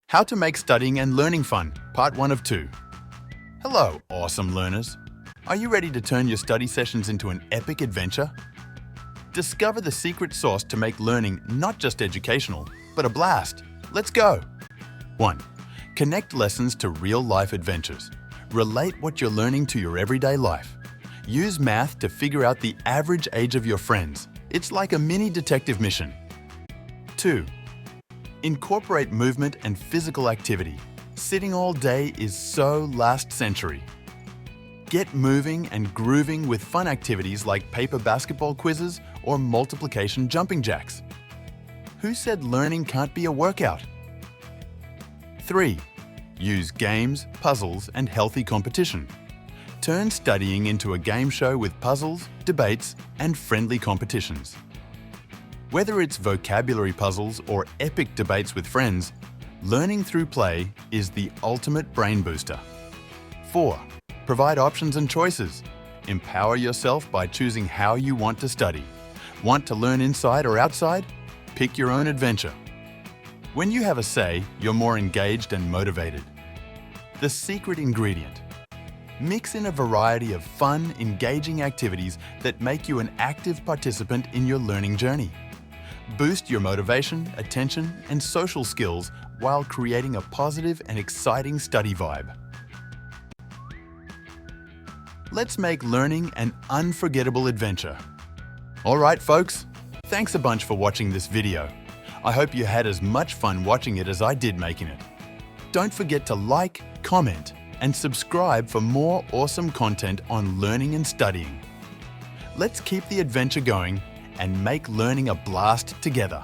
How to make studying and learning fun, part 1 of 2. Hello, awesome learners. Are you ready to turn your study sessions into an epic adventure? Discover the secret sauce to make learning not just educational, but a blast. Let's go! 1. Connect lessons to real-life adventures. Relate what you're learning to your everyday life. Use math to figure out the average age of your friends. It's like a mini detective mission. 2. Incorporate movement and physical activity. Sitting all day is so last century. Get moving and grooving with fun activities like paper basketball quizzes or multiplication jumping jacks. Who said learning can't be a workout? 3. Use games, puzzles, and healthy competition. Turn studying into a game show with puzzles, debates, and friendly competitions. Whether it's vocabulary puzzles or epic debates with friends, learning through play is the ultimate brain booster. 4. Provide options and choices. Empower yourself by choosing how you want to study. Want to learn inside or outside? Pick your own adventure. When you have a say, you're more engaged and motivated. The secret ingredient. Mix in a variety of fun, engaging activities that make you an active participant in your learning journey. Boost your motivation, attention, and social skills while creating a positive and exciting study vibe. Let's make learning an unforgettable adventure. Alright folks, thanks a bunch for watching this video. I hope you had as much fun watching it as I did making it. Don't forget to like, comment, and subscribe for more awesome content on learning and studying. Let's keep the adventure going and make learning a blast together.